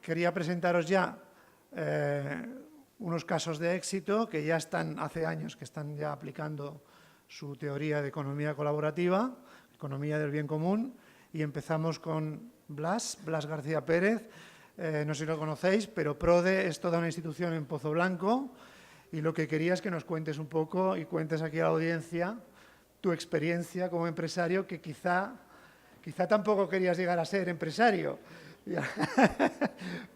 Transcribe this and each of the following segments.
quería presentaros ya unos casos de éxito que ya están, hace años que están ya aplicando su teoría de economía colaborativa, economía del bien común, y empezamos con Blas García Pérez. No sé si lo conocéis, pero PRODE es toda una institución en Pozo Blanco, y lo que quería es que nos cuentes un poco y cuentes aquí a la audiencia tu experiencia como empresario, que quizá tampoco querías llegar a ser empresario,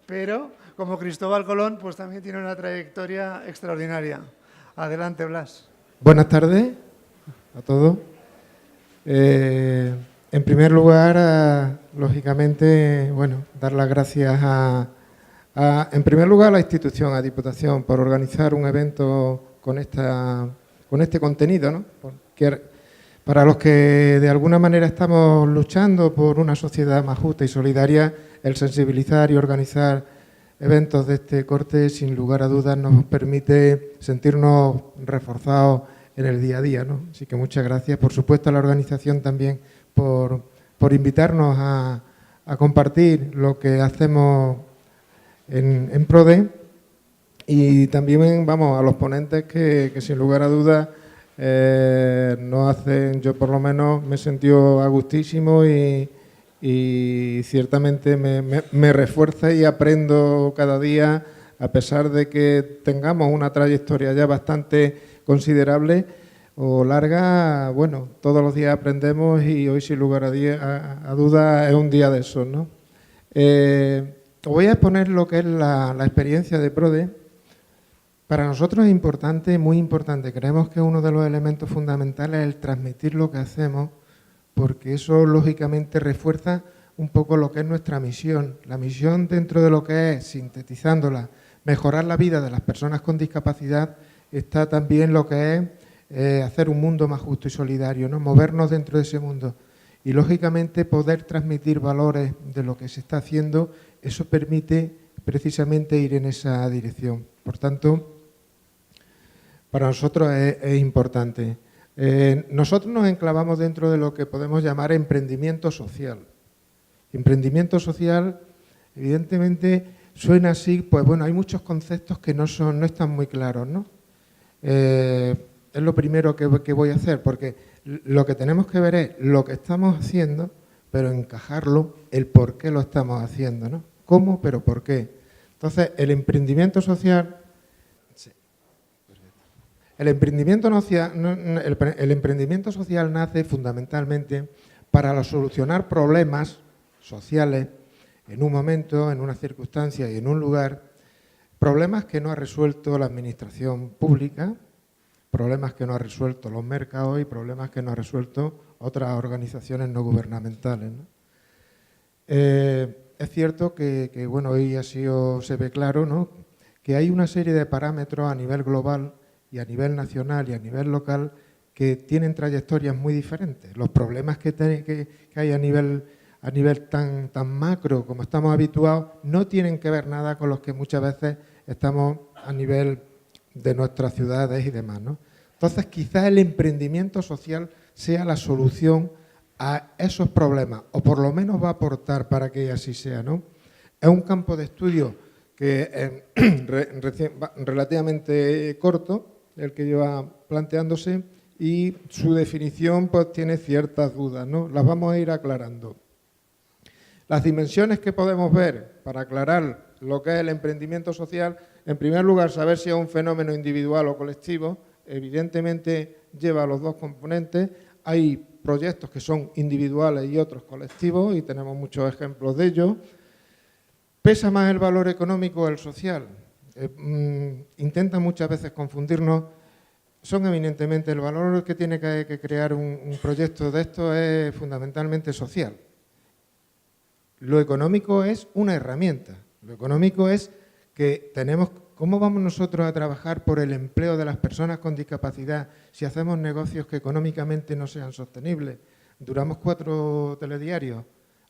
pero como Cristóbal Colón, pues también tiene una trayectoria extraordinaria. Adelante, Blas. Buenas tardes a todos. En primer lugar, lógicamente, dar las gracias en primer lugar a la institución, a Diputación, por organizar un evento con este contenido, ¿no? Porque para los que de alguna manera estamos luchando por una sociedad más justa y solidaria, el sensibilizar y organizar eventos de este corte, sin lugar a dudas, nos permite sentirnos reforzados en el día a día, ¿no? Así que muchas gracias. Por supuesto, a la organización también por invitarnos a compartir lo que hacemos en PRODE, y también a los ponentes que sin lugar a dudas nos hacen, yo por lo menos me he sentido a gustísimo y ciertamente me refuerza y aprendo cada día, a pesar de que tengamos una trayectoria ya bastante considerable o larga. Todos los días aprendemos, y hoy sin lugar a dudas es un día de esos, ¿no? Voy a exponer lo que es la experiencia de PRODE. Para nosotros es importante, muy importante. Creemos que uno de los elementos fundamentales es el transmitir lo que hacemos, porque eso lógicamente refuerza un poco lo que es nuestra misión. La misión, dentro de lo que es, sintetizándola, mejorar la vida de las personas con discapacidad, está también lo que es hacer un mundo más justo y solidario, ¿no? Movernos dentro de ese mundo. Y lógicamente poder transmitir valores de lo que se está haciendo, eso permite precisamente ir en esa dirección. Por tanto, para nosotros es importante. Nosotros nos enclavamos dentro de lo que podemos llamar emprendimiento social. Emprendimiento social, evidentemente, suena así, pues hay muchos conceptos que no están muy claros, ¿no? Es lo primero que voy a hacer, porque lo que tenemos que ver es lo que estamos haciendo, pero encajarlo, el por qué lo estamos haciendo, ¿no? ¿Cómo, pero por qué? Entonces, el emprendimiento social... El emprendimiento social nace fundamentalmente para solucionar problemas sociales en un momento, en una circunstancia y en un lugar, problemas que no ha resuelto la administración pública, problemas que no ha resuelto los mercados y problemas que no ha resuelto otras organizaciones no gubernamentales, ¿no? Es cierto que hoy así se ve claro, ¿no?, que hay una serie de parámetros a nivel global y a nivel nacional y a nivel local que tienen trayectorias muy diferentes. Los problemas que hay a nivel tan macro como estamos habituados no tienen que ver nada con los que muchas veces estamos a nivel de nuestras ciudades y demás, ¿no? Entonces, quizás el emprendimiento social sea la solución a esos problemas, o por lo menos va a aportar para que así sea, ¿no? Es un campo de estudio que relativamente corto, el que lleva planteándose, y su definición pues tiene ciertas dudas, ¿no? Las vamos a ir aclarando. Las dimensiones que podemos ver para aclarar lo que es el emprendimiento social: en primer lugar, saber si es un fenómeno individual o colectivo. Evidentemente lleva los dos componentes. Hay proyectos que son individuales y otros colectivos, y tenemos muchos ejemplos de ello. ¿Pesa más el valor económico o el social? Intentan muchas veces confundirnos. Son eminentemente, el valor que tiene que crear un proyecto de esto es fundamentalmente social. Lo económico es una herramienta. Lo económico es que tenemos... ¿Cómo vamos nosotros a trabajar por el empleo de las personas con discapacidad si hacemos negocios que económicamente no sean sostenibles? Duramos 4 telediarios.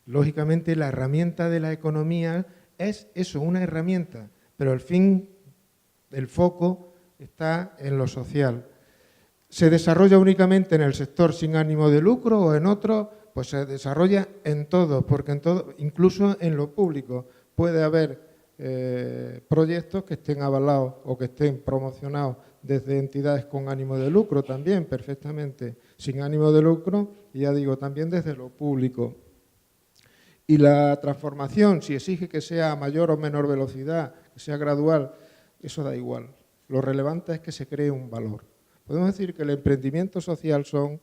Lógicamente, la herramienta de la economía es eso, una herramienta, pero el fin, el foco está en lo social. ¿Se desarrolla únicamente en el sector sin ánimo de lucro o en otro? Pues se desarrolla en todo, porque en todo, incluso en lo público, puede haber proyectos que estén avalados o que estén promocionados desde entidades con ánimo de lucro también, perfectamente, sin ánimo de lucro, y ya digo, también desde lo público. Y la transformación, si exige que sea a mayor o menor velocidad, que sea gradual, eso da igual. Lo relevante es que se cree un valor. Podemos decir que el emprendimiento social son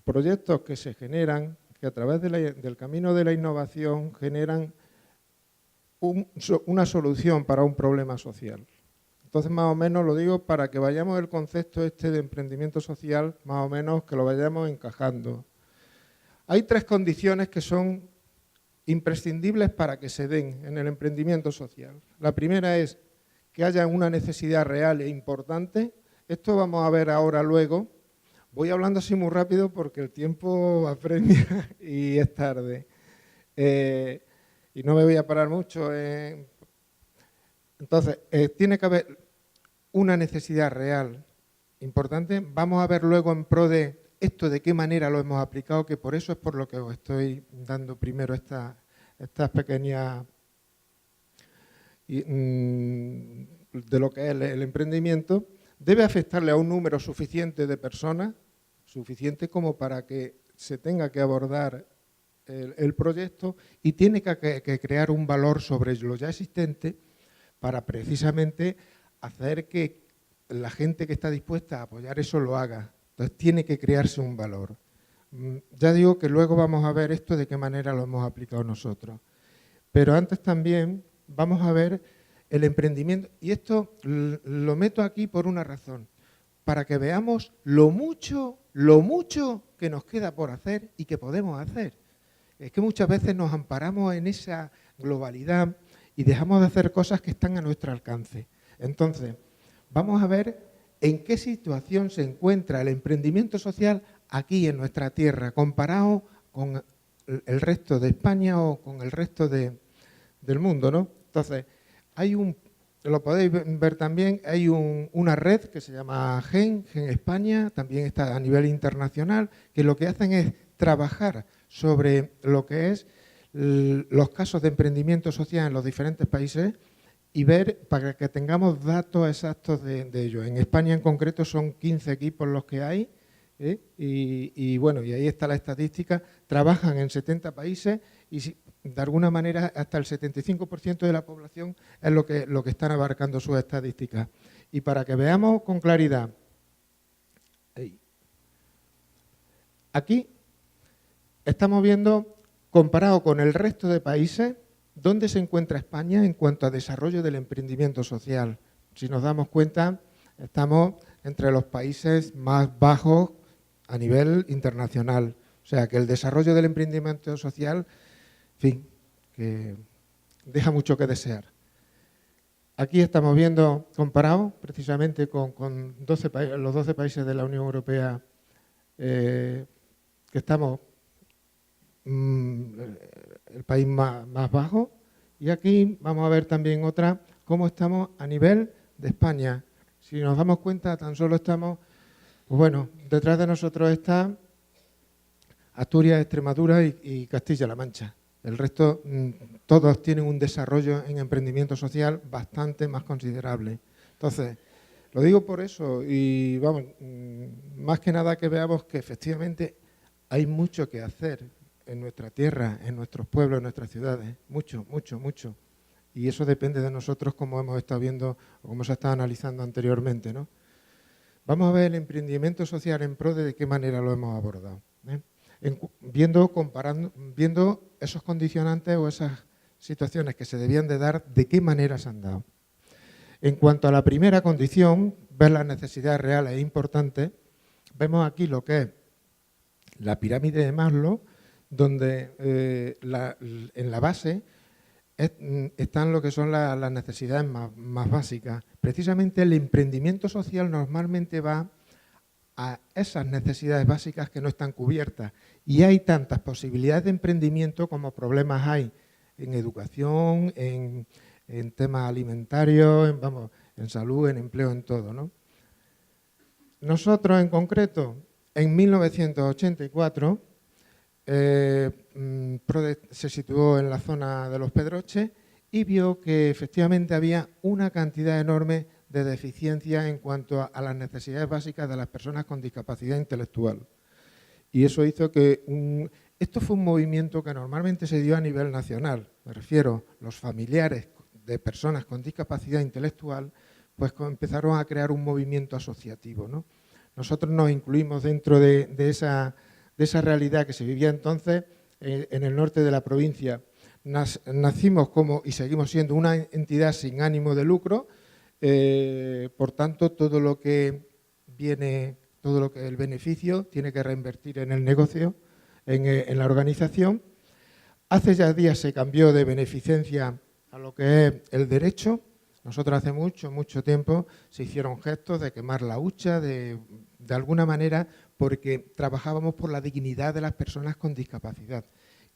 proyectos que se generan, que a través del camino de la innovación generan una solución para un problema social. Entonces, más o menos lo digo para que vayamos el concepto este de emprendimiento social, más o menos que lo vayamos encajando. Hay 3 condiciones que son imprescindibles para que se den en el emprendimiento social. La primera es que haya una necesidad real e importante. Esto vamos a ver ahora luego. Voy hablando así muy rápido porque el tiempo apremia y es tarde. Y no me voy a parar mucho. Entonces, tiene que haber una necesidad real importante. Vamos a ver luego en pro de esto, de qué manera lo hemos aplicado, que por eso es por lo que os estoy dando primero estas pequeñas de lo que es el emprendimiento. Debe afectarle a un número suficiente de personas, suficiente como para que se tenga que abordar el proyecto, y tiene que crear un valor sobre lo ya existente para precisamente hacer que la gente que está dispuesta a apoyar eso lo haga. Entonces tiene que crearse un valor. Ya digo que luego vamos a ver esto de qué manera lo hemos aplicado nosotros. Pero antes también vamos a ver el emprendimiento, y esto lo meto aquí por una razón, para que veamos lo mucho que nos queda por hacer y que podemos hacer. Es que muchas veces nos amparamos en esa globalidad y dejamos de hacer cosas que están a nuestro alcance. Entonces, vamos a ver en qué situación se encuentra el emprendimiento social aquí en nuestra tierra, comparado con el resto de España o con el resto del mundo, ¿no? Entonces, lo podéis ver también, hay una red que se llama GEN España, también está a nivel internacional, que lo que hacen es trabajar sobre lo que es los casos de emprendimiento social en los diferentes países y ver para que tengamos datos exactos de ello. En España en concreto son 15 equipos los que hay, y bueno, y ahí está la estadística. Trabajan en 70 países y de alguna manera hasta el 75% de la población es lo que están abarcando sus estadísticas. Y para que veamos con claridad, aquí estamos viendo, comparado con el resto de países, dónde se encuentra España en cuanto a desarrollo del emprendimiento social. Si nos damos cuenta, estamos entre los países más bajos a nivel internacional. O sea, que el desarrollo del emprendimiento social, en fin, que deja mucho que desear. Aquí estamos viendo, comparado precisamente con los 12 países de la Unión Europea, que estamos el país más bajo, y aquí vamos a ver también otra, cómo estamos a nivel de España. Si nos damos cuenta, tan solo estamos, pues bueno, detrás de nosotros está Asturias, Extremadura y Castilla-La Mancha. El resto, todos tienen un desarrollo en emprendimiento social bastante más considerable. Entonces, lo digo por eso, y vamos, más que nada que veamos que efectivamente hay mucho que hacer en nuestra tierra, en nuestros pueblos, en nuestras ciudades. Mucho, mucho, mucho. Y eso depende de nosotros, como hemos estado viendo o como se ha estado analizando anteriormente, ¿no? Vamos a ver el emprendimiento social en pro de qué manera lo hemos abordado, viendo esos condicionantes o esas situaciones que se debían de dar, de qué manera se han dado. En cuanto a la primera condición, ver las necesidades reales e importantes, vemos aquí lo que es la pirámide de Maslow, donde en la base están lo que son las necesidades más básicas. Precisamente el emprendimiento social normalmente va a esas necesidades básicas que no están cubiertas, y hay tantas posibilidades de emprendimiento como problemas hay en educación, en temas alimentarios, en salud, en empleo, en todo, ¿no? Nosotros en concreto, en 1984, se situó en la zona de Los Pedroches, y vio que efectivamente había una cantidad enorme de deficiencias en cuanto a las necesidades básicas de las personas con discapacidad intelectual. Y eso hizo que esto fue un movimiento que normalmente se dio a nivel nacional. Me refiero, los familiares de personas con discapacidad intelectual pues empezaron a crear un movimiento asociativo, ¿no? Nosotros nos incluimos dentro de esa realidad que se vivía entonces en el norte de la provincia. Nacimos como y seguimos siendo una entidad sin ánimo de lucro, por tanto todo lo que el beneficio tiene que reinvertir en el negocio, en la organización. Hace ya días se cambió de beneficencia a lo que es el derecho. Nosotros hace mucho tiempo se hicieron gestos de quemar la hucha, de alguna manera, porque trabajábamos por la dignidad de las personas con discapacidad.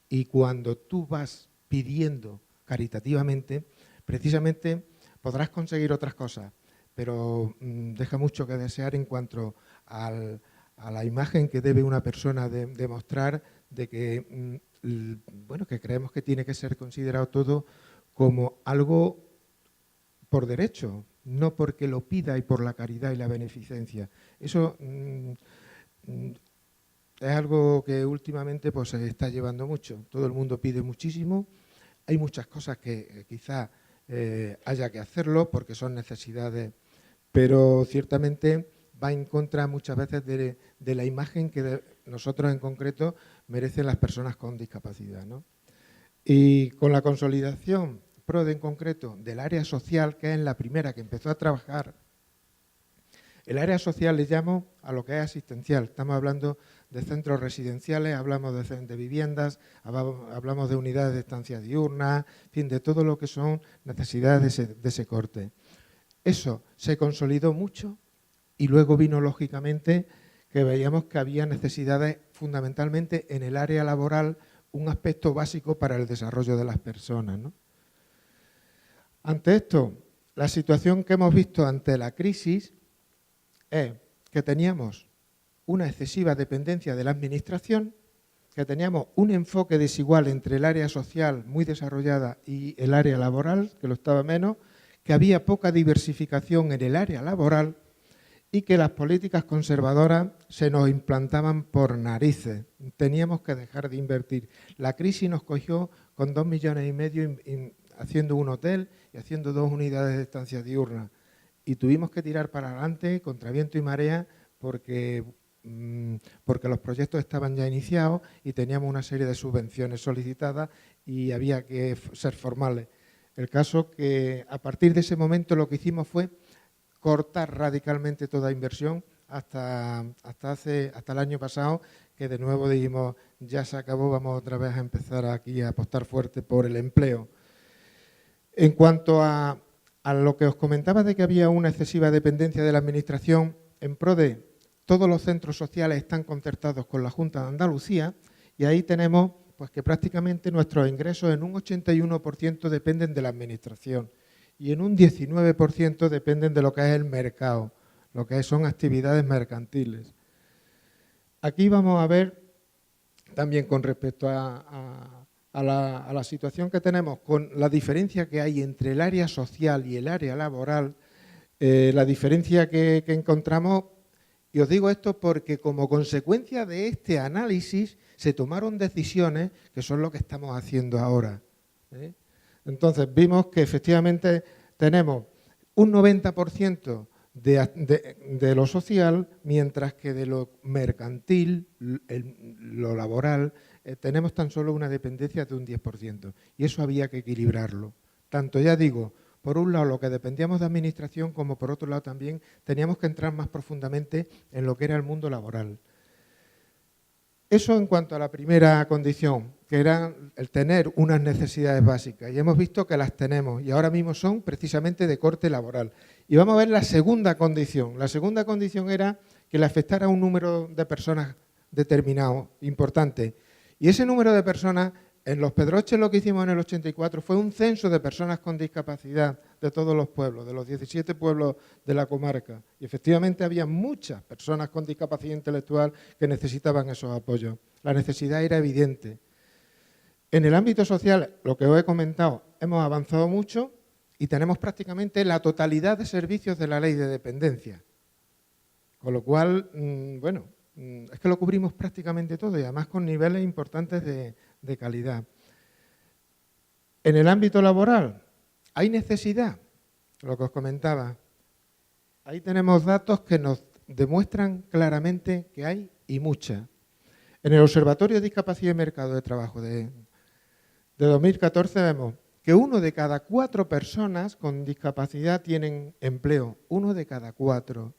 Y cuando tú vas pidiendo caritativamente, precisamente podrás conseguir otras cosas, pero deja mucho que desear en cuanto a la imagen que debe una persona demostrar de que, bueno, que creemos que tiene que ser considerado todo como algo por derecho, no porque lo pida y por la caridad y la beneficencia. Eso es algo que últimamente pues, se está llevando mucho. Todo el mundo pide muchísimo. Hay muchas cosas que quizá haya que hacerlo porque son necesidades, pero ciertamente va en contra muchas veces de la imagen que nosotros en concreto merecen las personas con discapacidad, ¿no? Y con la consolidación PRODE en concreto del área social, que es la primera que empezó a trabajar, el área social le llamo a lo que es asistencial. Estamos hablando de centros residenciales, hablamos de viviendas, hablamos de unidades de estancia diurna, en fin, de todo lo que son necesidades de ese corte. Eso se consolidó mucho y luego vino, lógicamente, que veíamos que había necesidades fundamentalmente en el área laboral, un aspecto básico para el desarrollo de las personas, ¿no? Ante esto, la situación que hemos visto ante la crisis es que teníamos una excesiva dependencia de la administración, que teníamos un enfoque desigual entre el área social muy desarrollada y el área laboral, que lo estaba menos, que había poca diversificación en el área laboral y que las políticas conservadoras se nos implantaban por narices. Teníamos que dejar de invertir. La crisis nos cogió con 2,5 millones haciendo un hotel y haciendo 2 unidades de estancia diurna. Y tuvimos que tirar para adelante contra viento y marea porque los proyectos estaban ya iniciados y teníamos una serie de subvenciones solicitadas y había que ser formales. El caso que a partir de ese momento lo que hicimos fue cortar radicalmente toda inversión hasta el año pasado, que de nuevo dijimos, ya se acabó, vamos otra vez a empezar aquí a apostar fuerte por el empleo. En cuanto a lo que os comentaba de que había una excesiva dependencia de la Administración, en PRODE todos los centros sociales están concertados con la Junta de Andalucía y ahí tenemos pues, que prácticamente nuestros ingresos en un 81% dependen de la Administración y en un 19% dependen de lo que es el mercado, lo que son actividades mercantiles. Aquí vamos a ver también con respecto a la situación que tenemos, con la diferencia que hay entre el área social y el área laboral, la diferencia que encontramos, y os digo esto porque como consecuencia de este análisis se tomaron decisiones que son lo que estamos haciendo ahora, ¿eh? Entonces vimos que efectivamente tenemos un 90% de lo social, mientras que de lo mercantil, lo laboral, tenemos tan solo una dependencia de un 10%. Y eso había que equilibrarlo. Tanto, ya digo, por un lado lo que dependíamos de administración, como por otro lado también teníamos que entrar más profundamente en lo que era el mundo laboral. Eso en cuanto a la primera condición, que era el tener unas necesidades básicas. Y hemos visto que las tenemos y ahora mismo son precisamente de corte laboral. Y vamos a ver la segunda condición. La segunda condición era que le afectara a un número de personas determinado, importante. Y ese número de personas, en Los Pedroches lo que hicimos en el 84 fue un censo de personas con discapacidad de todos los pueblos, de los 17 pueblos de la comarca. Y efectivamente había muchas personas con discapacidad intelectual que necesitaban esos apoyos. La necesidad era evidente. En el ámbito social, lo que os he comentado, hemos avanzado mucho y tenemos prácticamente la totalidad de servicios de la ley de dependencia. Con lo cual, bueno, es que lo cubrimos prácticamente todo y además con niveles importantes de calidad. En el ámbito laboral, ¿hay necesidad? Lo que os comentaba. Ahí tenemos datos que nos demuestran claramente que hay y mucha. En el Observatorio de Discapacidad y Mercado de Trabajo de 2014 vemos que 1 de cada 4 personas con discapacidad tienen empleo. 1 de cada 4.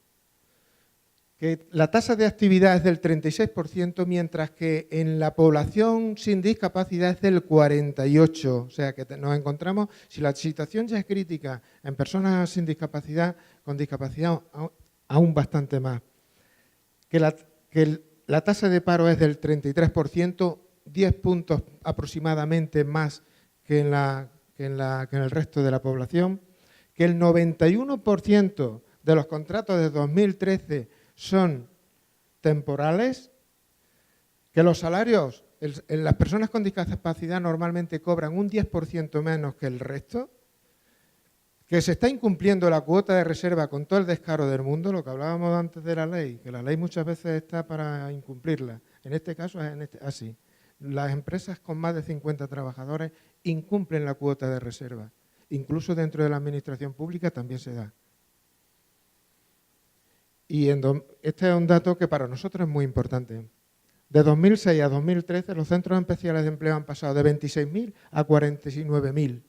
Que la tasa de actividad es del 36%, mientras que en la población sin discapacidad es del 48%. O sea que nos encontramos, si la situación ya es crítica en personas sin discapacidad, con discapacidad aún bastante más. Que la tasa de paro es del 33%, 10 puntos aproximadamente más que en el resto de la población. Que el 91% de los contratos de 2013 son temporales, que los salarios, las personas con discapacidad normalmente cobran un 10% menos que el resto, que se está incumpliendo la cuota de reserva con todo el descaro del mundo, lo que hablábamos antes de la ley, que la ley muchas veces está para incumplirla. En este caso es así. Las empresas con más de 50 trabajadores incumplen la cuota de reserva. Incluso dentro de la administración pública también se da. Y este es un dato que para nosotros es muy importante. De 2006 a 2013, los centros especiales de empleo han pasado de 26.000 a 49.000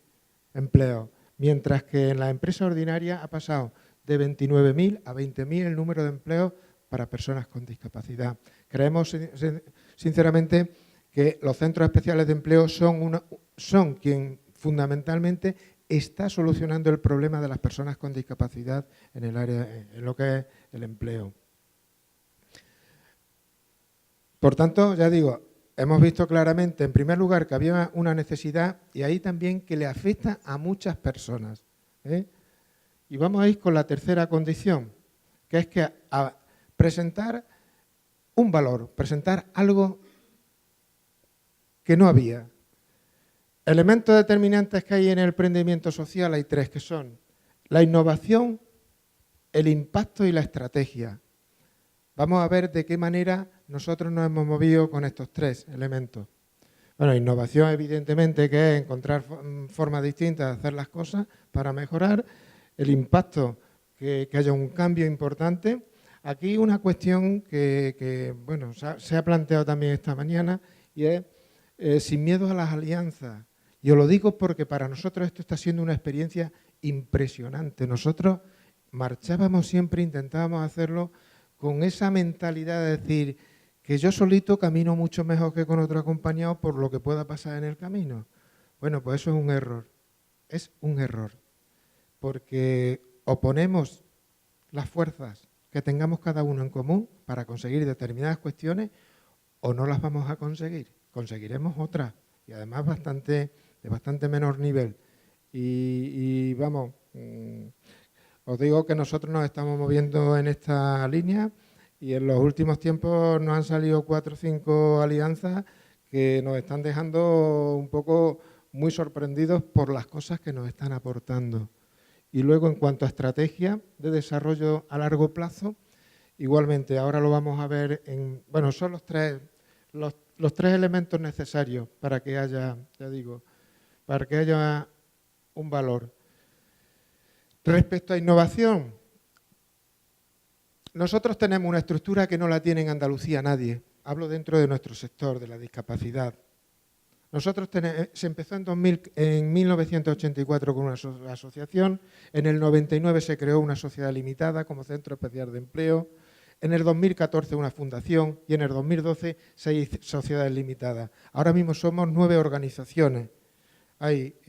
empleos, mientras que en la empresa ordinaria ha pasado de 29.000 a 20.000 el número de empleos para personas con discapacidad. Creemos, sinceramente, que los centros especiales de empleo son quien fundamentalmente está solucionando el problema de las personas con discapacidad en el área, en lo que es el empleo. Por tanto, ya digo, hemos visto claramente, en primer lugar, que había una necesidad y ahí también que le afecta a muchas personas. Y vamos a ir con la tercera condición, que es que a presentar un valor, presentar algo que no había. Elementos determinantes que hay en el emprendimiento social hay 3, que son la innovación, el impacto y la estrategia. Vamos a ver de qué manera nosotros nos hemos movido con estos 3 elementos. Bueno, innovación evidentemente, que es encontrar formas distintas de hacer las cosas para mejorar. El impacto, que haya un cambio importante. Aquí una cuestión que bueno, se ha planteado también esta mañana y es sin miedo a las alianzas. Yo lo digo porque para nosotros esto está siendo una experiencia impresionante. Nosotros marchábamos siempre, intentábamos hacerlo con esa mentalidad de decir que yo solito camino mucho mejor que con otro acompañado por lo que pueda pasar en el camino. Bueno, pues eso es un error, porque o ponemos las fuerzas que tengamos cada uno en común para conseguir determinadas cuestiones o no las vamos a conseguir. Conseguiremos otras y además de bastante menor nivel. Y vamos, os digo que nosotros nos estamos moviendo en esta línea y en los últimos tiempos nos han salido 4 o 5 alianzas que nos están dejando un poco muy sorprendidos por las cosas que nos están aportando. Y luego, en cuanto a estrategia de desarrollo a largo plazo, igualmente, ahora lo vamos a ver bueno, son los tres elementos necesarios para que haya, ya digo, para que haya un valor. Respecto a innovación, nosotros tenemos una estructura que no la tiene en Andalucía nadie. Hablo dentro de nuestro sector, de la discapacidad. Nosotros se empezó en 1984 con una asociación, en el 99 se creó una sociedad limitada como Centro Especial de Empleo, en el 2014 una fundación y en el 2012 6 sociedades limitadas. Ahora mismo somos 9 organizaciones. Hay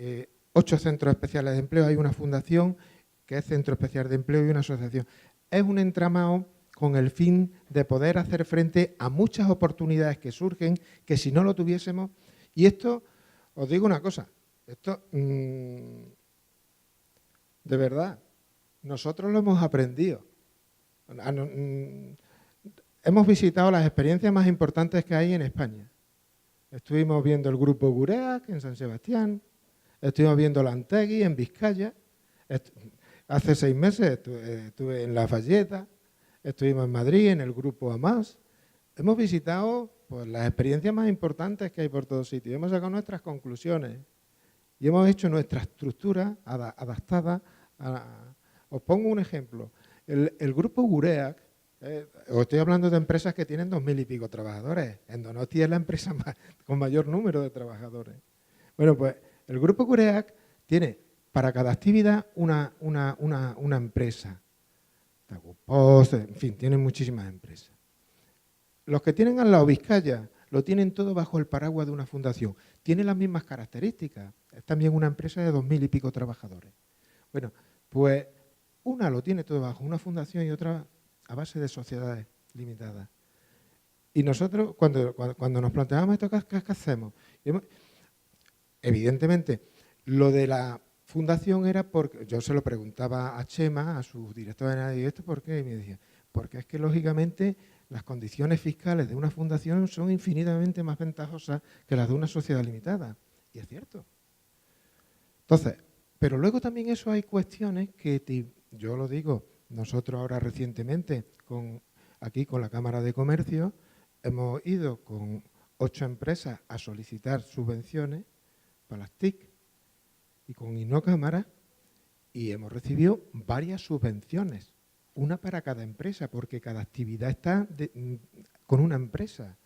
8 centros especiales de empleo, hay una fundación que es Centro Especial de Empleo y una asociación. Es un entramado con el fin de poder hacer frente a muchas oportunidades que surgen, que si no lo tuviésemos. Y esto, os digo una cosa, esto de verdad, nosotros lo hemos aprendido. Hemos visitado las experiencias más importantes que hay en España. Estuvimos viendo el grupo Gureak en San Sebastián, estuvimos viendo la Antegui en Vizcaya, hace 6 meses estuve en La Fayeta, estuvimos en Madrid en el grupo AMAS. Hemos visitado pues, las experiencias más importantes que hay por todos sitios, hemos sacado nuestras conclusiones y hemos hecho nuestra estructura adaptada a... Os pongo un ejemplo, el grupo Gureak, os estoy hablando de empresas que tienen 2000 y pico trabajadores. En Donosti es la empresa con mayor número de trabajadores. Bueno, pues el grupo Gureak tiene para cada actividad una empresa. Tagupost, en fin, tienen muchísimas empresas. Los que tienen al lado Vizcaya lo tienen todo bajo el paraguas de una fundación. Tiene las mismas características. Es también una empresa de 2000 y pico trabajadores. Bueno, pues una lo tiene todo bajo una fundación y otra a base de sociedades limitadas. Y nosotros, cuando nos planteábamos esto, ¿qué hacemos? Evidentemente, lo de la fundación era porque, yo se lo preguntaba a Chema, a su director de ¿esto por qué? Y me decía, porque es que lógicamente las condiciones fiscales de una fundación son infinitamente más ventajosas que las de una sociedad limitada. Y es cierto. Entonces, pero luego también eso hay cuestiones que, yo lo digo, nosotros ahora recientemente, aquí con la Cámara de Comercio, hemos ido con 8 empresas a solicitar subvenciones para las TIC y con Innocámara y hemos recibido varias subvenciones, una para cada empresa, porque cada actividad está con una empresa.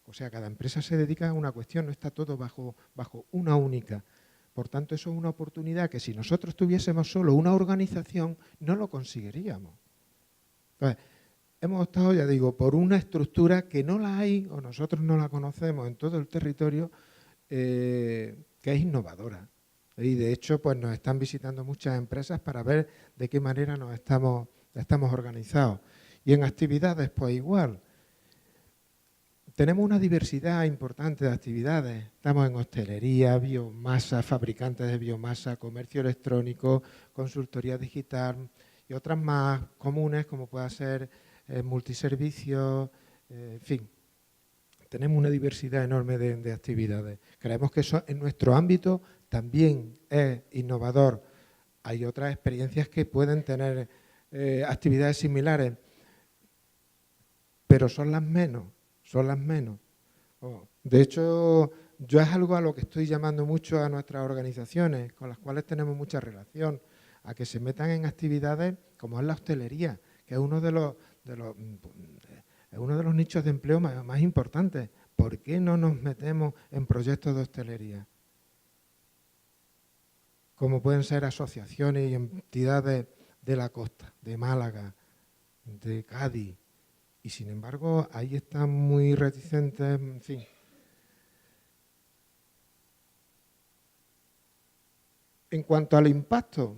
O sea, cada empresa se dedica a una cuestión, no está todo bajo una única. Por tanto, eso es una oportunidad que si nosotros tuviésemos solo una organización, no lo conseguiríamos. Entonces, hemos optado, ya digo, por una estructura que no la hay, o nosotros no la conocemos en todo el territorio, que es innovadora. Y de hecho, pues nos están visitando muchas empresas para ver de qué manera nos estamos organizados. Y en actividades, pues igual. Tenemos una diversidad importante de actividades. Estamos en hostelería, biomasa, fabricantes de biomasa, comercio electrónico, consultoría digital y otras más comunes como pueda ser multiservicios, en fin. Tenemos una diversidad enorme de actividades. Creemos que eso en nuestro ámbito también es innovador. Hay otras experiencias que pueden tener actividades similares, pero son las menos. De hecho, yo es algo a lo que estoy llamando mucho a nuestras organizaciones, con las cuales tenemos mucha relación, a que se metan en actividades como es la hostelería, que es uno de los nichos de empleo más importantes. ¿Por qué no nos metemos en proyectos de hostelería? Como pueden ser asociaciones y entidades de la costa, de Málaga, de Cádiz. Y sin embargo, ahí están muy reticentes, en fin. En cuanto al impacto,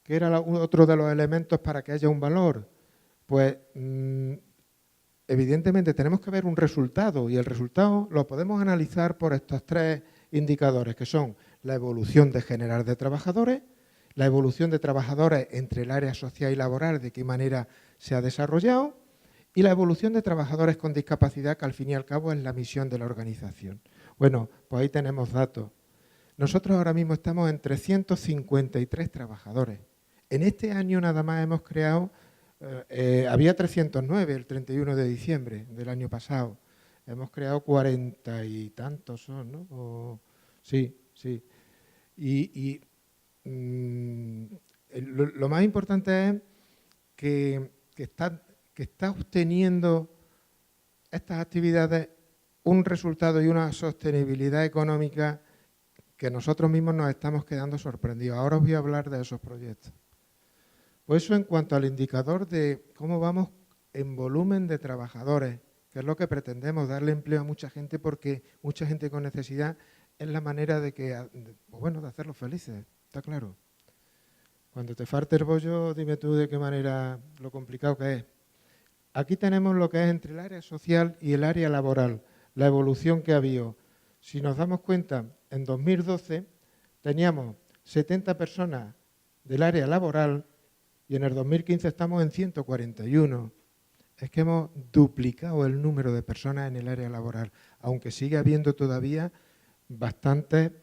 que era otro de los elementos para que haya un valor, pues evidentemente tenemos que ver un resultado y el resultado lo podemos analizar por estos 3 indicadores, que son la evolución de general de trabajadores, la evolución de trabajadores entre el área social y laboral, de qué manera se ha desarrollado, y la evolución de trabajadores con discapacidad, que al fin y al cabo es la misión de la organización. Bueno, pues ahí tenemos datos. Nosotros ahora mismo estamos en 353 trabajadores. En este año nada más hemos creado, había 309 el 31 de diciembre del año pasado. Hemos creado 40 y tantos son, ¿no? Sí. Lo más importante es que está obteniendo estas actividades un resultado y una sostenibilidad económica que nosotros mismos nos estamos quedando sorprendidos. Ahora os voy a hablar de esos proyectos. Pues eso en cuanto al indicador de cómo vamos en volumen de trabajadores, que es lo que pretendemos, darle empleo a mucha gente, porque mucha gente con necesidad es la manera de hacerlos felices, está claro. Cuando te falte el bollo, dime tú de qué manera, lo complicado que es. Aquí tenemos lo que es entre el área social y el área laboral, la evolución que ha habido. Si nos damos cuenta, en 2012 teníamos 70 personas del área laboral y en el 2015 estamos en 141. es que hemos duplicado el número de personas en el área laboral, aunque sigue habiendo todavía bastante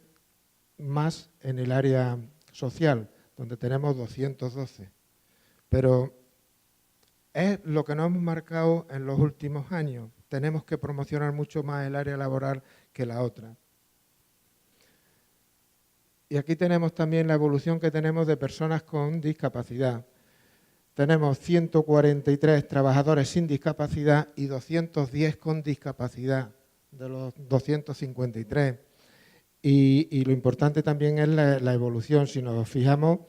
más en el área social, donde tenemos 212. Pero es lo que nos hemos marcado en los últimos años. Tenemos que promocionar mucho más el área laboral que la otra. Y aquí tenemos también la evolución que tenemos de personas con discapacidad. Tenemos 143 trabajadores sin discapacidad y 210 con discapacidad, de los 253. Y lo importante también es la evolución. Si nos fijamos,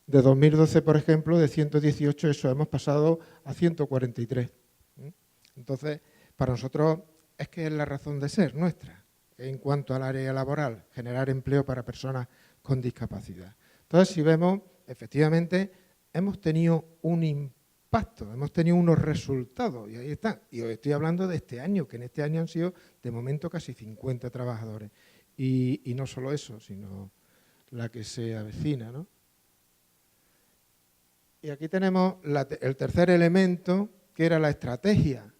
de 2012, por ejemplo, de 118, eso hemos pasado a 143. Entonces, para nosotros es que es la razón de ser nuestra, en cuanto al área laboral, generar empleo para personas con discapacidad. Entonces, si vemos, efectivamente, hemos tenido un impacto, hemos tenido unos resultados, y ahí están. Y os estoy hablando de este año, que en este año han sido, de momento, casi 50 trabajadores. Y no solo eso, sino la que se avecina, ¿no? Y aquí tenemos el tercer elemento, que era la estrategia.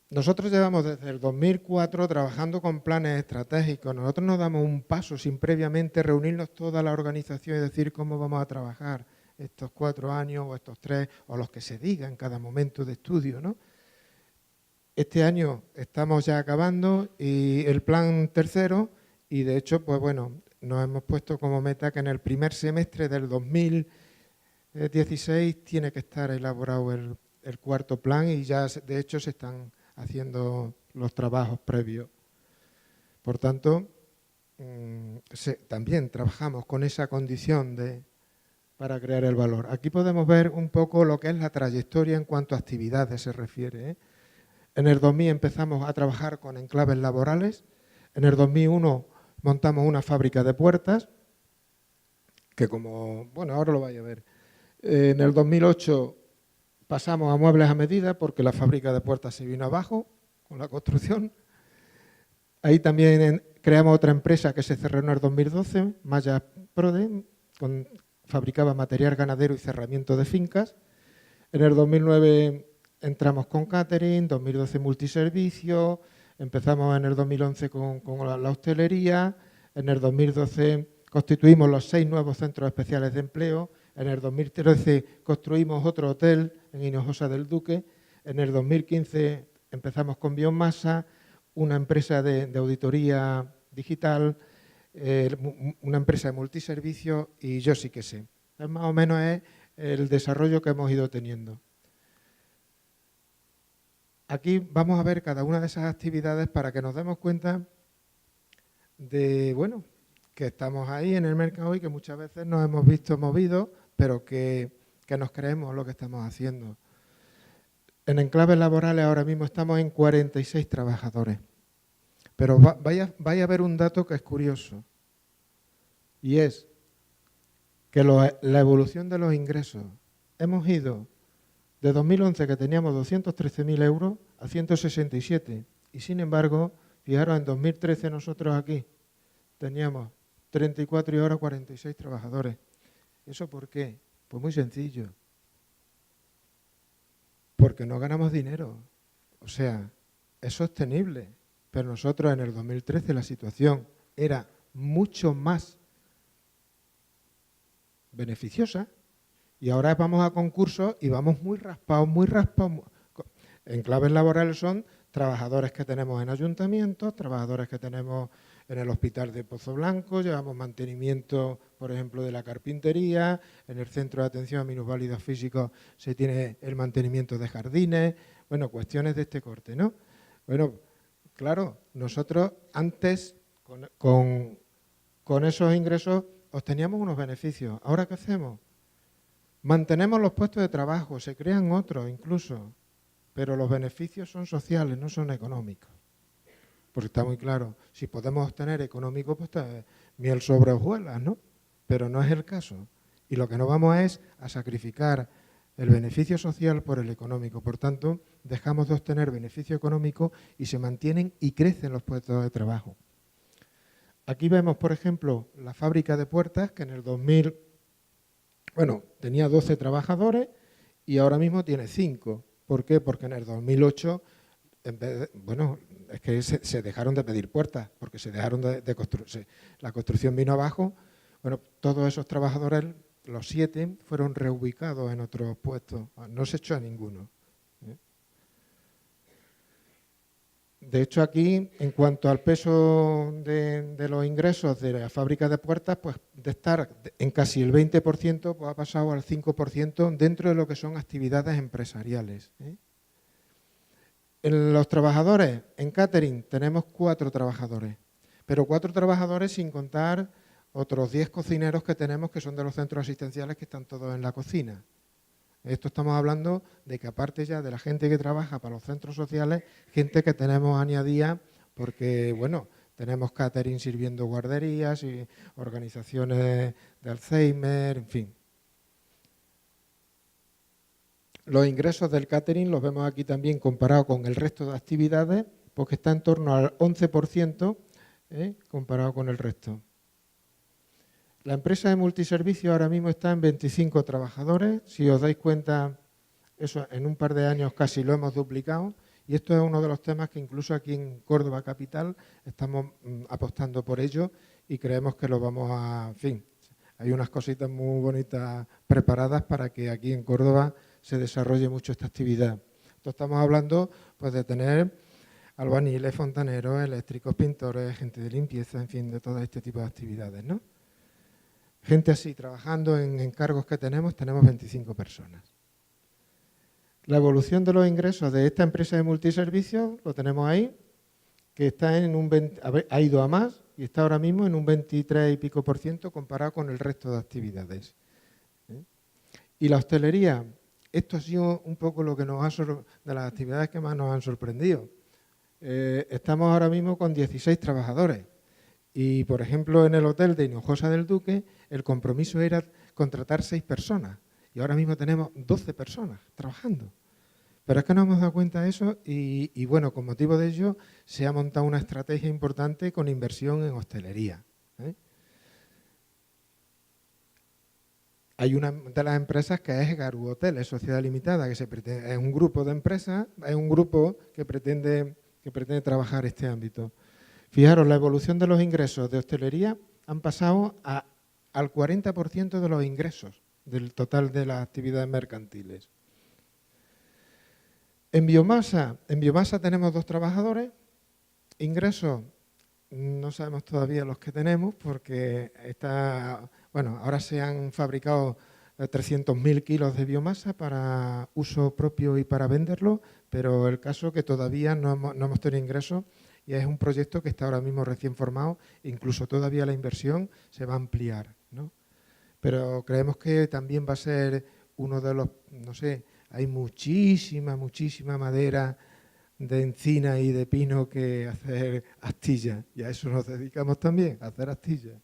Nosotros llevamos desde el 2004 trabajando con planes estratégicos. Nosotros no damos un paso sin previamente reunirnos toda la organización y decir cómo vamos a trabajar estos 4 años o estos 3 o los que se diga en cada momento de estudio, ¿no? Este año estamos ya acabando y el plan tercero, y de hecho, pues bueno, nos hemos puesto como meta que en el primer semestre del 2016 tiene que estar elaborado el cuarto plan, y ya de hecho se están haciendo los trabajos previos. Por tanto, también trabajamos con esa condición para crear el valor. Aquí podemos ver un poco lo que es la trayectoria en cuanto a actividades se refiere. En el 2000 empezamos a trabajar con enclaves laborales. En el 2001 montamos una fábrica de puertas, que como, bueno, ahora lo vais a ver. En el 2008 pasamos a muebles a medida porque la fábrica de puertas se vino abajo con la construcción. Ahí también creamos otra empresa que se cerró en el 2012, Maya Prode, fabricaba material ganadero y cerramiento de fincas. En el 2009 entramos con catering, 2012 multiservicio, empezamos en el 2011 con la hostelería, en el 2012 constituimos los 6 nuevos centros especiales de empleo, en el 2013 construimos otro hotel en Hinojosa del Duque, en el 2015 empezamos con biomasa, una empresa de auditoría digital, una empresa de multiservicio y yo sí que sé. Entonces, más o menos es el desarrollo que hemos ido teniendo. Aquí vamos a ver cada una de esas actividades para que nos demos cuenta de, bueno, que estamos ahí en el mercado y que muchas veces nos hemos visto movidos, pero que nos creemos lo que estamos haciendo. En enclaves laborales ahora mismo estamos en 46 trabajadores, pero vaya a ver un dato que es curioso, y es que la evolución de los ingresos. Hemos ido de 2011, que teníamos 213.000 euros, a 167. Y sin embargo, fijaros, en 2013 nosotros aquí teníamos 34 y ahora 46 trabajadores. ¿Eso por qué? Pues muy sencillo. Porque no ganamos dinero. O sea, es sostenible. Pero nosotros en el 2013 la situación era mucho más beneficiosa. Y ahora vamos a concursos y vamos muy raspados, muy raspados. Enclaves laborales son trabajadores que tenemos en ayuntamientos, trabajadores que tenemos en el hospital de Pozo Blanco, llevamos mantenimiento, por ejemplo, de la carpintería, en el centro de atención a minusválidos físicos se tiene el mantenimiento de jardines, bueno, cuestiones de este corte, ¿no? Bueno, claro, nosotros antes con esos ingresos obteníamos unos beneficios. ¿Ahora qué hacemos? Mantenemos los puestos de trabajo, se crean otros incluso, pero los beneficios son sociales, no son económicos. Porque está muy claro, si podemos obtener económico, pues miel sobre hojuelas, ¿no? Pero no es el caso. Y lo que no vamos es a sacrificar el beneficio social por el económico. Por tanto, dejamos de obtener beneficio económico y se mantienen y crecen los puestos de trabajo. Aquí vemos, por ejemplo, la fábrica de puertas, que en el 2000 Bueno, tenía 12 trabajadores y ahora mismo tiene 5. ¿Por qué? Porque en el 2008, bueno, es que se dejaron de pedir puertas, porque se dejaron de construir, la construcción vino abajo. Bueno, todos esos trabajadores, los 7, fueron reubicados en otros puestos, no se echó a ninguno. De hecho, aquí, en cuanto al peso de los ingresos de la fábrica de puertas, pues de estar en casi el 20%, pues ha pasado al 5% dentro de lo que son actividades empresariales. En los trabajadores, en catering, tenemos 4 trabajadores, pero 4 trabajadores sin contar otros 10 cocineros que tenemos, que son de los centros asistenciales, que están todos en la cocina. Esto estamos hablando de que aparte ya de la gente que trabaja para los centros sociales, gente que tenemos añadida porque, bueno, tenemos catering sirviendo guarderías y organizaciones de Alzheimer, en fin. Los ingresos del catering los vemos aquí también comparado con el resto de actividades, porque está en torno al 11% comparado con el resto. La empresa de multiservicio ahora mismo está en 25 trabajadores. Si os dais cuenta, eso en un par de años casi lo hemos duplicado. Y esto es uno de los temas que incluso aquí en Córdoba Capital estamos apostando por ello y creemos que lo vamos a... En fin, hay unas cositas muy bonitas preparadas para que aquí en Córdoba se desarrolle mucho esta actividad. Entonces estamos hablando pues, de tener albañiles, fontaneros, eléctricos, pintores, gente de limpieza, en fin, de todo este tipo de actividades, ¿no? Gente así, trabajando en encargos que tenemos 25 personas. La evolución de los ingresos de esta empresa de multiservicios, lo tenemos ahí, que está en un 20, ha ido a más y está ahora mismo en un 23 y pico % comparado con el resto de actividades. Y la hostelería, esto ha sido un poco lo que nos ha de las actividades que más nos han sorprendido. Estamos ahora mismo con 16 trabajadores. Y, por ejemplo, en el hotel de Hinojosa del Duque, el compromiso era contratar 6 personas. Y ahora mismo tenemos 12 personas trabajando. Pero es que no hemos dado cuenta de eso y, bueno, con motivo de ello se ha montado una estrategia importante con inversión en hostelería. Hay una de las empresas que es Garú Hoteles, Sociedad Limitada, que es un grupo de empresas, es un grupo que pretende trabajar este ámbito. Fijaros, la evolución de los ingresos de hostelería han pasado al 40% de los ingresos del total de las actividades mercantiles. En biomasa tenemos 2 trabajadores. Ingresos, no sabemos todavía los que tenemos porque ahora se han fabricado 300.000 kilos de biomasa para uso propio y para venderlo, pero el caso es que todavía no hemos tenido ingresos. Y es un proyecto que está ahora mismo recién formado, incluso todavía la inversión se va a ampliar, ¿no? Pero creemos que también va a ser uno de los, no sé, hay muchísima madera de encina y de pino que hacer astillas, y a eso nos dedicamos también, a hacer astillas.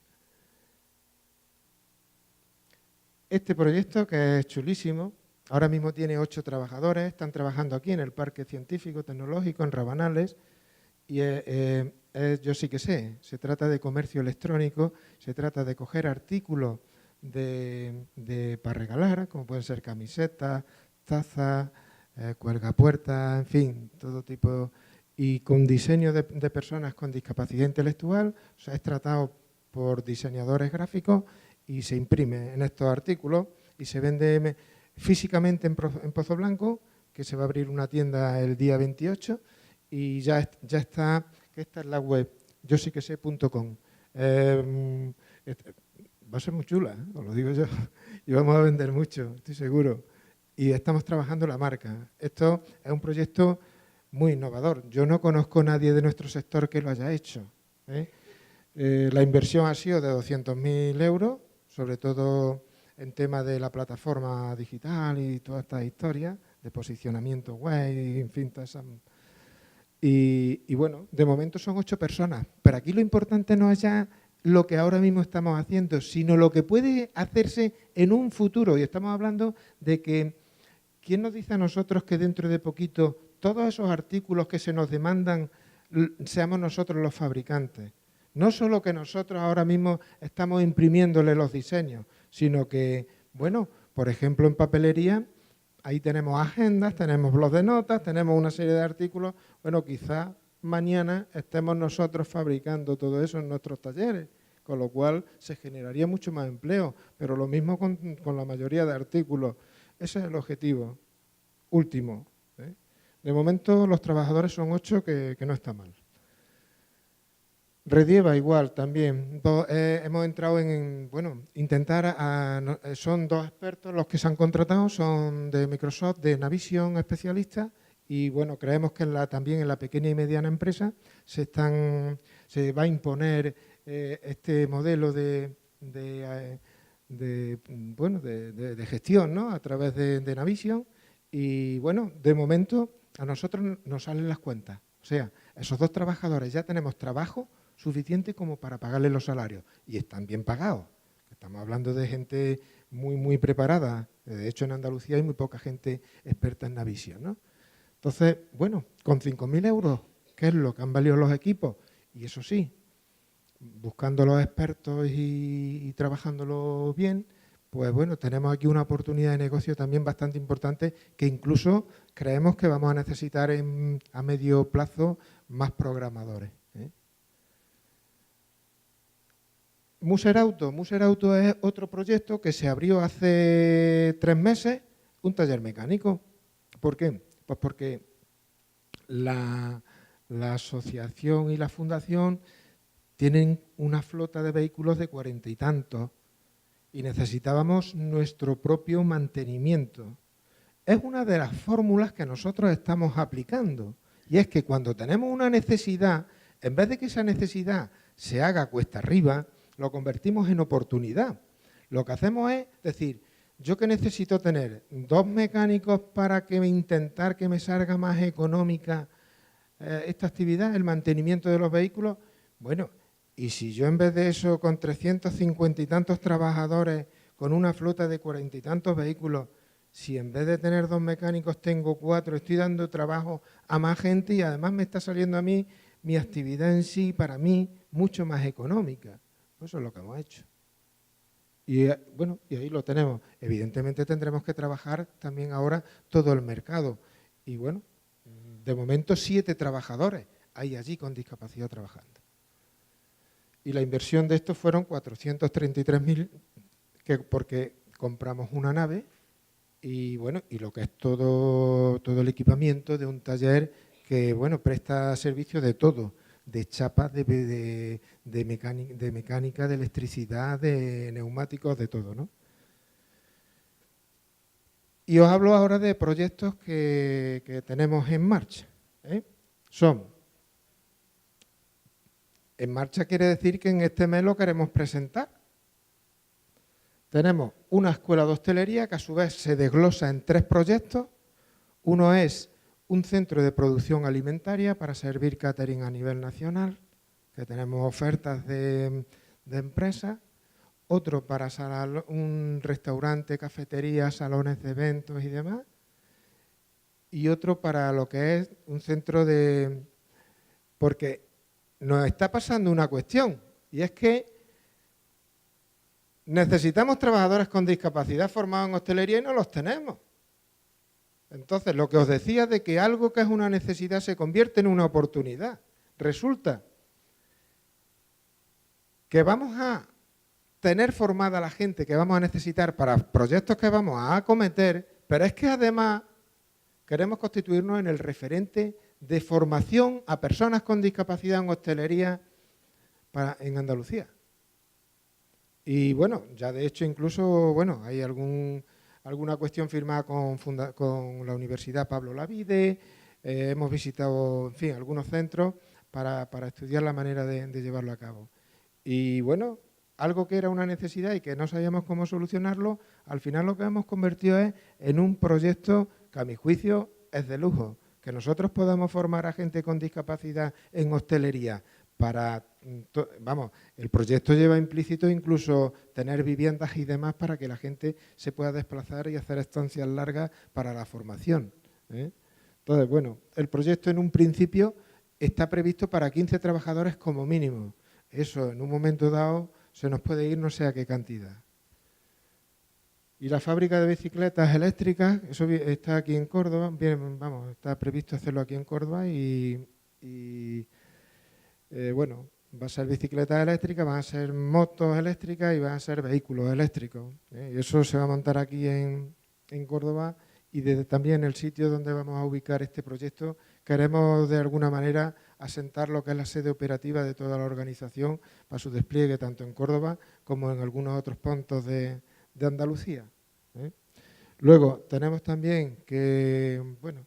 Este proyecto, que es chulísimo, ahora mismo tiene 8 trabajadores, están trabajando aquí en el Parque Científico Tecnológico, en Rabanales. Y yo sí que sé, se trata de comercio electrónico, se trata de coger artículos para regalar, como pueden ser camisetas, tazas, cuelgapuertas, en fin, todo tipo, y con diseño de personas con discapacidad intelectual. O sea, es tratado por diseñadores gráficos y se imprime en estos artículos y se vende físicamente en Pozo Blanco, que se va a abrir una tienda el día 28, y ya está, que esta es la web, yosiquese.com. Va a ser muy chula, os lo digo yo, y vamos a vender mucho, estoy seguro. Y estamos trabajando la marca. Esto es un proyecto muy innovador. Yo no conozco a nadie de nuestro sector que lo haya hecho. La inversión ha sido de 200.000 euros, sobre todo en tema de la plataforma digital y todas estas historias, de posicionamiento web, y, en fin, todas esas. Y bueno, de momento son 8 personas, pero aquí lo importante no es ya lo que ahora mismo estamos haciendo, sino lo que puede hacerse en un futuro. Y estamos hablando de que, ¿quién nos dice a nosotros que dentro de poquito todos esos artículos que se nos demandan seamos nosotros los fabricantes? No solo que nosotros ahora mismo estamos imprimiéndole los diseños, sino que Bueno, por ejemplo, en papelería, ahí tenemos agendas, tenemos blocs de notas, tenemos una serie de artículos. Bueno, quizás mañana estemos nosotros fabricando todo eso en nuestros talleres, con lo cual se generaría mucho más empleo, pero lo mismo con la mayoría de artículos. Ese es el objetivo último, ¿eh? De momento los trabajadores son 8, que no está mal. Redieva igual también. Hemos entrado bueno, son 2 expertos los que se han contratado, son de Microsoft, de Navision, especialistas, y bueno, creemos que también en la pequeña y mediana empresa se va a imponer este modelo de gestión, ¿no?, a través de Navision, y bueno, de momento a nosotros nos salen las cuentas. O sea, esos 2 trabajadores ya tenemos trabajo suficiente como para pagarles los salarios, y están bien pagados. Estamos hablando de gente muy, muy preparada. De hecho, en Andalucía hay muy poca gente experta en Navision, ¿no? Entonces, bueno, con 5.000 euros, ¿qué es lo que han valido los equipos? Y eso sí, buscando los expertos y trabajándolo bien, pues bueno, tenemos aquí una oportunidad de negocio también bastante importante, que incluso creemos que vamos a necesitar a medio plazo más programadores, ¿eh? Muser Auto es otro proyecto que se abrió hace 3 meses, un taller mecánico. ¿Por qué? Pues porque la asociación y la fundación tienen una flota de vehículos de 40 y tantos y necesitábamos nuestro propio mantenimiento. Es una de las fórmulas que nosotros estamos aplicando, y es que cuando tenemos una necesidad, en vez de que esa necesidad se haga cuesta arriba, lo convertimos en oportunidad. Lo que hacemos es decir, yo que necesito tener 2 mecánicos para intentar que me salga más económica esta actividad, el mantenimiento de los vehículos. Bueno, y si yo en vez de eso, con 350 y tantos trabajadores, con una flota de 40 y tantos vehículos, si en vez de tener 2 mecánicos tengo 4, estoy dando trabajo a más gente y además me está saliendo a mí mi actividad en sí, para mí, mucho más económica. Eso es lo que hemos hecho. Y bueno, y ahí lo tenemos. Evidentemente tendremos que trabajar también ahora todo el mercado. Y bueno, de momento 7 trabajadores hay allí con discapacidad trabajando. Y la inversión de esto fueron 433.000, porque compramos una nave y bueno, y lo que es todo el equipamiento de un taller que bueno, presta servicio de todo, de chapas, de mecánica, de electricidad, de neumáticos, de todo, ¿no? Y os hablo ahora de proyectos que tenemos en marcha, ¿eh? En marcha quiere decir que en este mes lo queremos presentar. Tenemos una escuela de hostelería que a su vez se desglosa en 3 proyectos. Uno es un centro de producción alimentaria para servir catering a nivel nacional, que tenemos ofertas de empresas. Otro para un restaurante, cafetería, salones de eventos y demás. Y otro para lo que es un centro de... Porque nos está pasando una cuestión, y es que necesitamos trabajadores con discapacidad formados en hostelería y no los tenemos. Entonces, lo que os decía de que algo que es una necesidad se convierte en una oportunidad. Resulta que vamos a tener formada la gente que vamos a necesitar para proyectos que vamos a acometer, pero es que además queremos constituirnos en el referente de formación a personas con discapacidad en hostelería en Andalucía. Y bueno, ya de hecho incluso, bueno, hay alguna cuestión firmada con la Universidad Pablo Olavide, hemos visitado, en fin, algunos centros para estudiar la manera de llevarlo a cabo. Y bueno, algo que era una necesidad y que no sabíamos cómo solucionarlo, al final lo que hemos convertido es en un proyecto que a mi juicio es de lujo. Que nosotros podamos formar a gente con discapacidad en hostelería el proyecto lleva implícito incluso tener viviendas y demás para que la gente se pueda desplazar y hacer estancias largas para la formación, ¿eh? Entonces, bueno, el proyecto en un principio está previsto para 15 trabajadores como mínimo. Eso en un momento dado se nos puede ir no sé a qué cantidad. Y la fábrica de bicicletas eléctricas, eso está aquí en Córdoba, bien, vamos, está previsto hacerlo aquí en Córdoba bueno, va a ser bicicletas eléctricas, van a ser motos eléctricas y van a ser vehículos eléctricos. Y eso se va a montar aquí en Córdoba y desde también el sitio donde vamos a ubicar este proyecto queremos de alguna manera asentar lo que es la sede operativa de toda la organización para su despliegue tanto en Córdoba como en algunos otros puntos de Andalucía. Luego tenemos también que, bueno,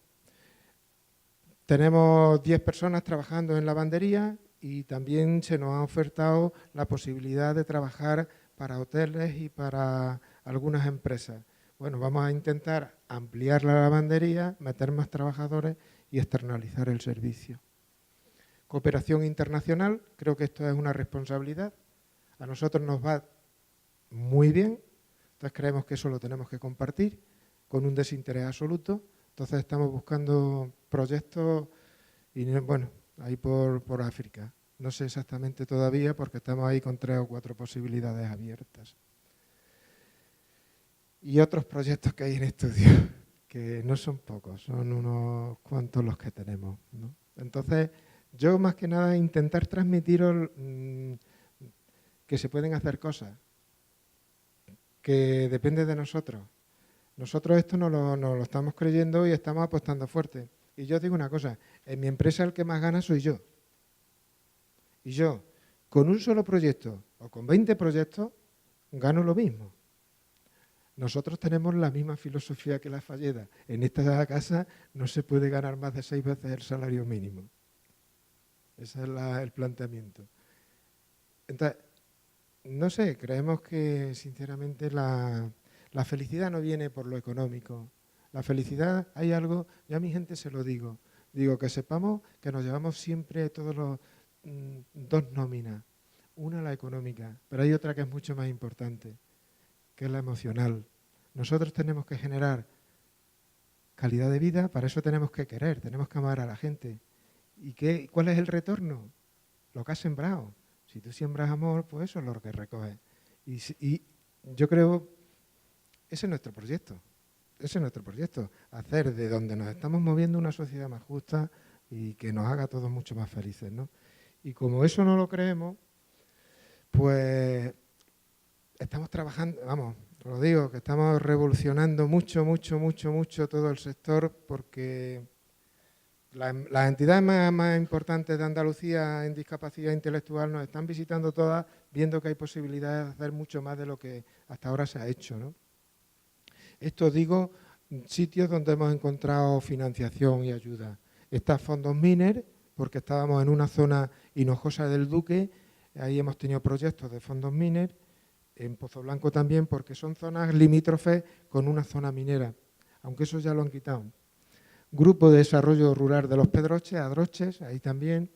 tenemos 10 personas trabajando en lavandería y también se nos ha ofertado la posibilidad de trabajar para hoteles y para algunas empresas. Bueno, vamos a intentar ampliar la lavandería, meter más trabajadores y externalizar el servicio. Cooperación internacional, creo que esto es una responsabilidad. A nosotros nos va muy bien, entonces creemos que eso lo tenemos que compartir con un desinterés absoluto. Entonces estamos buscando proyectos y bueno, ahí por África. No sé exactamente todavía porque estamos ahí con 3 o 4 posibilidades abiertas. Y otros proyectos que hay en estudio, que no son pocos, son unos cuantos los que tenemos, ¿no? Entonces, yo más que nada intentar transmitiros que se pueden hacer cosas, que depende de nosotros. Nosotros esto no lo estamos creyendo y estamos apostando fuerte. Y yo os digo una cosa, en mi empresa el que más gana soy yo. Y yo, con un solo proyecto o con 20 proyectos, gano lo mismo. Nosotros tenemos la misma filosofía que la Falleda. En esta casa no se puede ganar más de 6 veces el salario mínimo. Ese es el planteamiento. Entonces, no sé, creemos que sinceramente la felicidad no viene por lo económico. La felicidad, hay algo, yo a mi gente se lo digo que sepamos que nos llevamos siempre todos los 2 nóminas. Una la económica, pero hay otra que es mucho más importante, que es la emocional. Nosotros tenemos que generar calidad de vida, para eso tenemos que querer, tenemos que amar a la gente. ¿Y cuál es el retorno? Lo que has sembrado. Si tú siembras amor, pues eso es lo que recoges. Y yo creo, ese es nuestro proyecto. Ese es nuestro proyecto. Hacer de donde nos estamos moviendo una sociedad más justa y que nos haga a todos mucho más felices, ¿no? Y como eso no lo creemos, pues estamos trabajando, vamos, os lo digo, que estamos revolucionando mucho todo el sector porque las entidades más importantes de Andalucía en discapacidad intelectual nos están visitando todas, viendo que hay posibilidades de hacer mucho más de lo que hasta ahora se ha hecho, ¿no? Esto digo, sitios donde hemos encontrado financiación y ayuda. Está Fondos Miner, porque estábamos en una zona hinojosa del Duque, ahí hemos tenido proyectos de Fondos Miner, en Pozo Blanco también, porque son zonas limítrofes con una zona minera, aunque eso ya lo han quitado. Grupo de Desarrollo Rural de los Pedroches, Adroches, ahí también.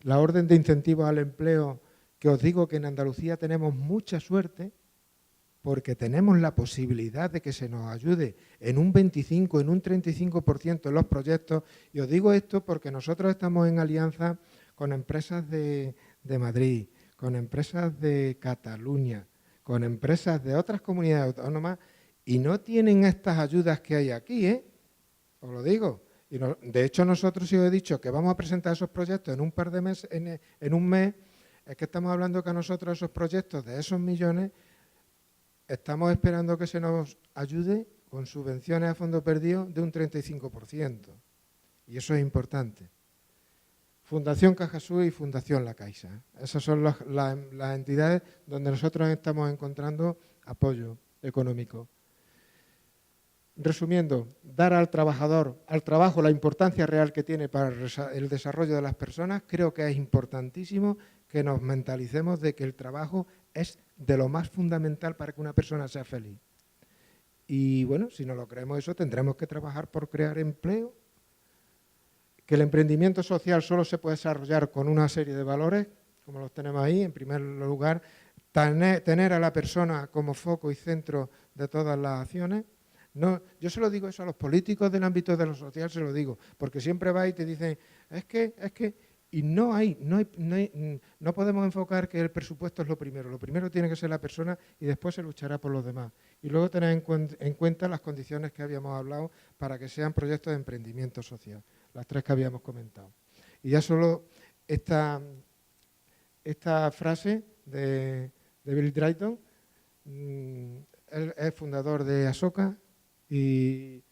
La orden de incentivos al empleo, que os digo que en Andalucía tenemos mucha suerte, porque tenemos la posibilidad de que se nos ayude en un 25, en un 35% en los proyectos. Y os digo esto porque nosotros estamos en alianza con empresas de Madrid, con empresas de Cataluña, con empresas de otras comunidades autónomas y no tienen estas ayudas que hay aquí, ¿eh? Os lo digo. Y de hecho, nosotros, si os he dicho que vamos a presentar esos proyectos en un par de meses, en un mes, es que estamos hablando que a nosotros esos proyectos de esos millones estamos esperando que se nos ayude con subvenciones a fondo perdido de un 35%. Y eso es importante. Fundación Cajasur y Fundación La Caixa. Esas son las entidades donde nosotros estamos encontrando apoyo económico. Resumiendo, dar al trabajador, al trabajo, la importancia real que tiene para el desarrollo de las personas, creo que es importantísimo que nos mentalicemos de que el trabajo es de lo más fundamental para que una persona sea feliz. Y bueno, si no lo creemos eso, tendremos que trabajar por crear empleo, que el emprendimiento social solo se puede desarrollar con una serie de valores, como los tenemos ahí. En primer lugar, tener a la persona como foco y centro de todas las acciones. No, yo se lo digo eso a los políticos del ámbito de lo social, se lo digo, porque siempre va y te dicen, es que, Y no podemos enfocar que el presupuesto es lo primero tiene que ser la persona y después se luchará por los demás. Y luego tener en cuenta las condiciones que habíamos hablado para que sean proyectos de emprendimiento social, las 3 que habíamos comentado. Y ya solo esta frase de Bill Drayton, él es fundador de Asoka, y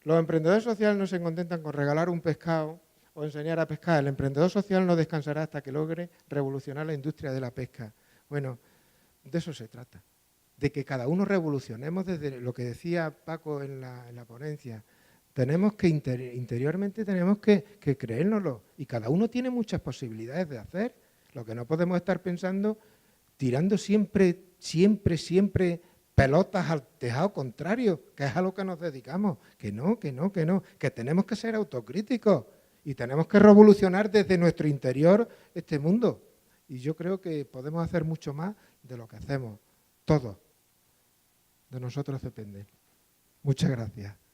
los emprendedores sociales no se contentan con regalar un pescado o enseñar a pescar. El emprendedor social no descansará hasta que logre revolucionar la industria de la pesca. Bueno, de eso se trata, de que cada uno revolucionemos desde lo que decía Paco en la ponencia. Tenemos que interiormente tenemos que creérnoslo, y cada uno tiene muchas posibilidades de hacer. Lo que no podemos estar pensando, tirando siempre pelotas al tejado contrario, que es a lo que nos dedicamos. Que no, que tenemos que ser autocríticos y tenemos que revolucionar desde nuestro interior este mundo. Y yo creo que podemos hacer mucho más de lo que hacemos. Todo de nosotros depende. Muchas gracias.